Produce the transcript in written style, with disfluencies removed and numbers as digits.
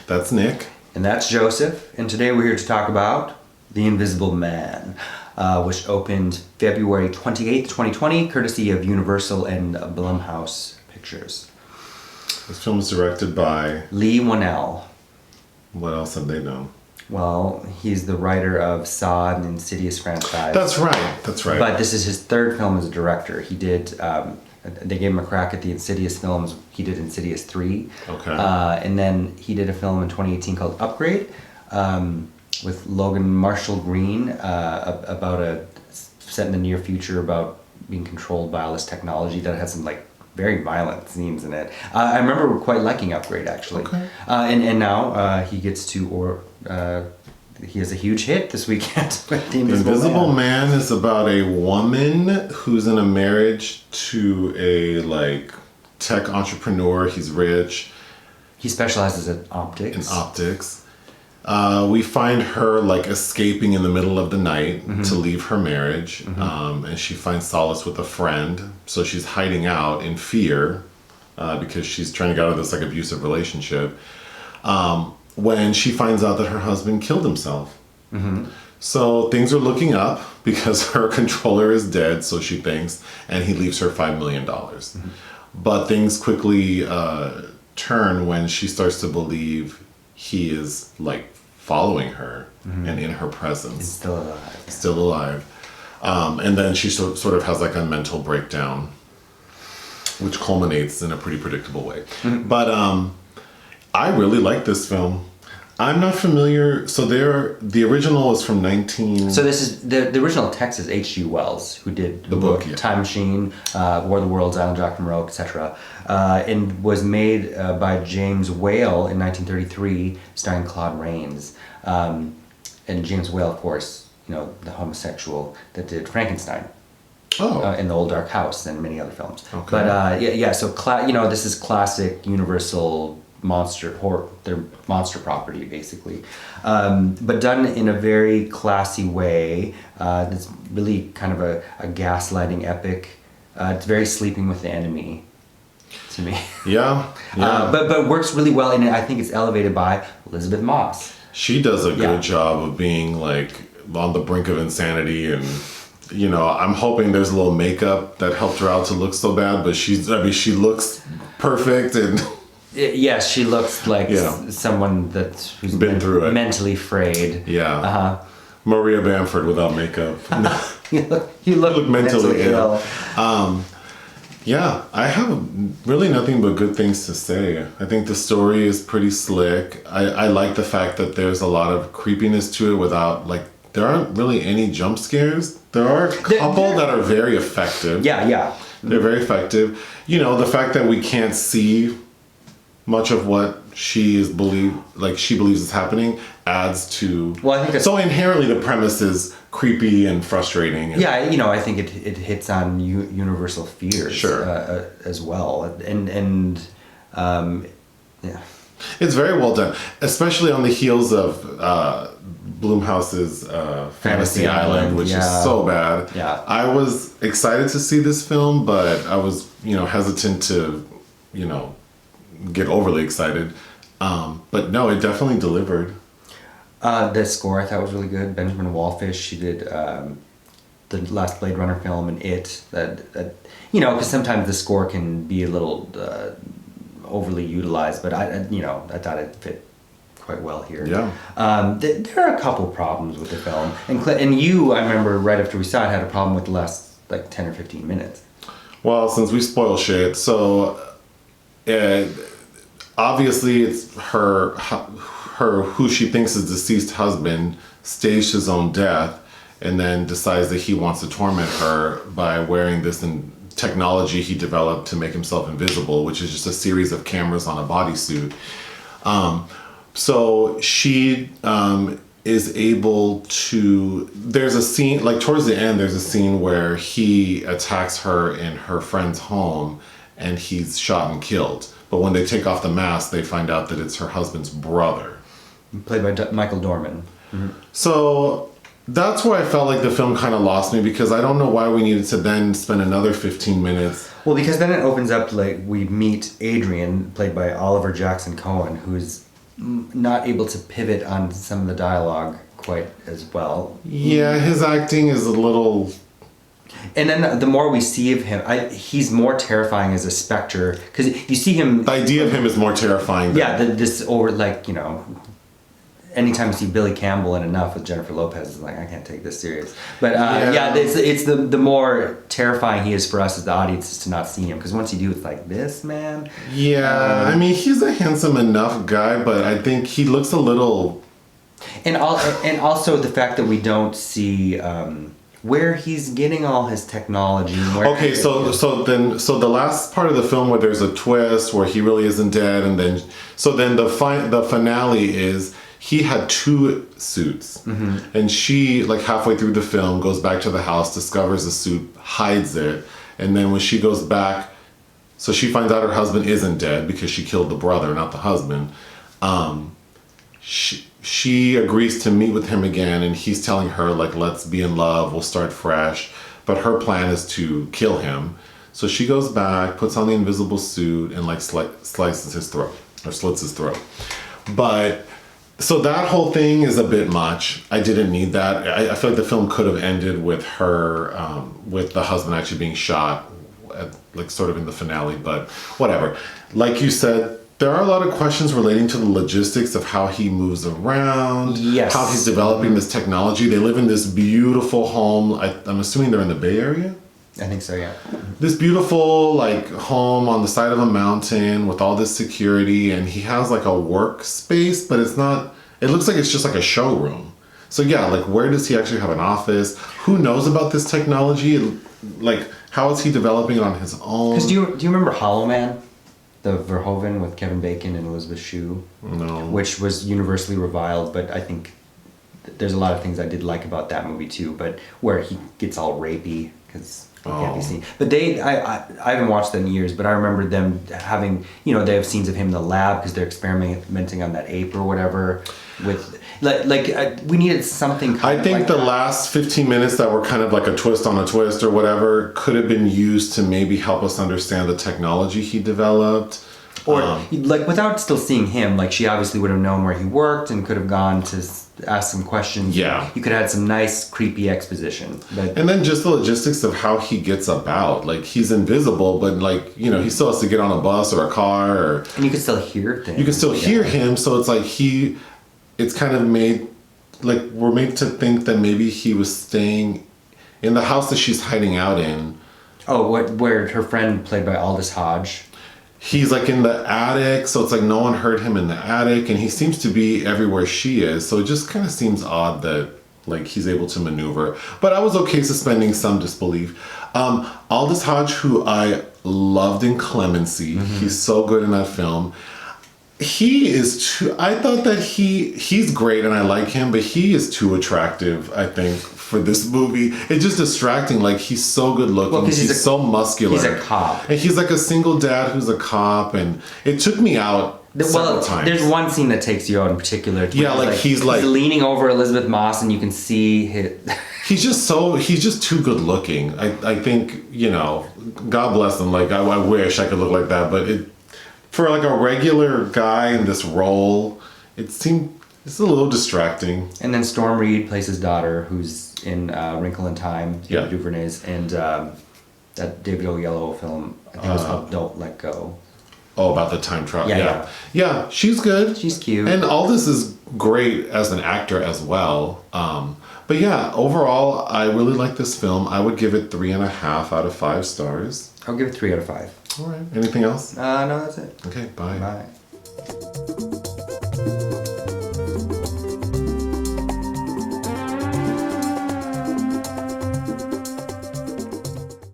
That's Nick. And that's Joseph. And today we're here to talk about The Invisible Man, which opened February 28th, 2020, courtesy of Universal and Blumhouse Pictures. This film is directed by Leigh Whannell. What else have they done? Well, he's the writer of Saw and the Insidious franchise. That's right. But this is his third film as a director. He did, they gave him a crack at the Insidious films. He did Insidious 3. Okay. And then he did a film in 2018 called Upgrade with Logan Marshall Green about set in the near future about being controlled by all this technology that has some very violent scenes in it. I remember quite liking Upgrade, actually. Okay. And now he gets to, he has a huge hit this weekend with The Invisible Man is about a woman who's in a marriage to a tech entrepreneur. He's rich. He specializes in optics. We find her escaping in the middle of the night to leave her marriage, and she finds solace with a friend. So she's hiding out in fear because she's trying to get out of this abusive relationship. When she finds out that her husband killed himself. So things are looking up because her controller is dead, so she thinks, and he leaves her $5 million. But things quickly turn when she starts to believe he is following her and in her presence. He's still alive. Yeah. Still alive. And then she sort of has a mental breakdown, which culminates in a pretty predictable way. But I really like this film. I'm not familiar. So the original is from 19... So this is the original text is H.G. Wells, who did the book, yeah. Time Machine, War of the Worlds, Island Jack and Rogue, etc. And was made by James Whale in 1933, starring Claude Rains. And James Whale, of course, the homosexual that did Frankenstein. In The Old Dark House and many other films. Okay. But so this is classic Universal monster horror, their monster property basically, but done in a very classy way. It's really kind of a gaslighting epic. It's very Sleeping with the Enemy to me. Yeah. But works really well, and I think it's elevated by Elisabeth Moss. She does a good job of being on the brink of insanity, and I'm hoping there's a little makeup that helped her out to look so bad, but she looks perfect. And yes, she looks like someone who's been through it, mentally frayed. Yeah. Maria Bamford without makeup. you look mentally ill. Yeah, I have really nothing but good things to say. I think the story is pretty slick. I like the fact that there's a lot of creepiness to it without there aren't really any jump scares. There are a couple that are very effective. Yeah. They're very effective. The fact that we can't see much of what she believes is happening adds to... Well, I think so inherently the premise is creepy and frustrating. I think it hits on universal fears as well. And It's very well done, especially on the heels of Blumhouse's Fantasy Island, which is so bad. Yeah. I was excited to see this film, but I was, hesitant to, get overly excited. But no, it definitely delivered. The score I thought was really good. Benjamin Wallfish, she did the last Blade Runner film and It. Because sometimes the score can be a little overly utilized, but I thought it fit quite well here. Yeah. There are a couple problems with the film, and you, I remember right after we saw it, had a problem with the last 10 or 15 minutes. Well, since we spoil shit, so obviously it's her who she thinks is deceased husband staged his own death and then decides that he wants to torment her by wearing this technology he developed to make himself invisible, which is just a series of cameras on a bodysuit. So she is able to... There's a scene, towards the end, there's a scene where he attacks her in her friend's home and he's shot and killed. But when they take off the mask, they find out that it's her husband's brother. Played by Michael Dorman. Mm-hmm. So that's where I felt like the film kind of lost me, because I don't know why we needed to then spend another 15 minutes. Well, because then it opens up we meet Adrian, played by Oliver Jackson-Cohen, who's not able to pivot on some of the dialogue quite as well. Yeah, his acting is a little... And then the more we see of him, he's more terrifying as a specter, because you see him... The idea of him is more terrifying. This over, like, anytime you see Billy Campbell in Enough with Jennifer Lopez, it's like, I can't take this serious. But it's the more terrifying he is for us as the audience is to not see him, because once you do, it's like, this man. Yeah, I mean, he's a handsome enough guy, but I think he looks a little... And also the fact that we don't see where he's getting all his technology. Okay, so the last part of the film where there's a twist where he really isn't dead, and then the finale is he had 2 suits, and she, like, halfway through the film goes back to the house, discovers the suit, hides it, and then when she goes back, so she finds out her husband isn't dead because she killed the brother, not the husband. She agrees to meet with him again, and he's telling her, like, let's be in love, we'll start fresh. But her plan is to kill him. So she goes back, puts on the invisible suit, and, like, slices his throat, or slits his throat. But, so that whole thing is a bit much. I didn't need that. I feel like the film could have ended with her, with the husband actually being shot, like, sort of in the finale, but whatever. Like you said, there are a lot of questions relating to the logistics of how he moves around, how he's developing this technology. They live in this beautiful home. I'm assuming they're in the Bay Area? I think so, yeah. This beautiful, like, home on the side of a mountain with all this security, and he has, like, a workspace, but it's not, it looks like it's just like a showroom. So yeah, like, where does he actually have an office? Who knows about this technology? Like, how is he developing it on his own? Because do you remember Hollow Man? The Verhoeven with Kevin Bacon and Elizabeth Shue, No. Which was universally reviled, but I think there's a lot of things I did like about that movie too. But where he gets all rapey because it can't be seen. But I haven't watched them in years, but I remember them having, they have scenes of him in the lab because they're experimenting on that ape or whatever. With we needed something. I think the last 15 minutes that were kind of like a twist on a twist or whatever could have been used to maybe help us understand the technology he developed. Or like without still seeing him, like she obviously would have known where he worked and could have gone to ask some questions. Yeah. You could have had some nice creepy exposition. But and then just the logistics of how he gets about. Like he's invisible, but like, he still has to get on a bus or a car and you can still hear things. You can still hear him, so it's like it's kind of made, like, we're made to think that maybe he was staying in the house that she's hiding out in. Oh, where her friend, played by Aldis Hodge. He's, like, in the attic, so it's like no one heard him in the attic, and he seems to be everywhere she is, so it just kind of seems odd that, like, he's able to maneuver. But I was okay suspending some disbelief. Aldis Hodge, who I loved in Clemency, he's so good in that film. He is too, I thought that he's great and I like him, but he is too attractive, I think, for this movie. It's just distracting. Like, he's so good looking. Well, he's so muscular. He's a cop. And he's like a single dad who's a cop, and it took me out several times. There's one scene that takes you out in particular. Yeah, he's leaning over Elisabeth Moss and you can see his... he's just too good looking. I think, God bless him. Like, I wish I could look like that, but for like a regular guy in this role, it's a little distracting. And then Storm Reid plays his daughter, who's in Wrinkle in Time, DuVernay's, and that David Oyelowo film, I think it was called Don't Let Go. Oh, about the time travel. Yeah, she's good. She's cute. And Aldis is great as an actor as well. But yeah, overall, I really like this film. I would give it 3.5 out of 5 stars. I'll give it 3 out of 5. All right. Anything else? No, that's it. Okay, bye. Bye.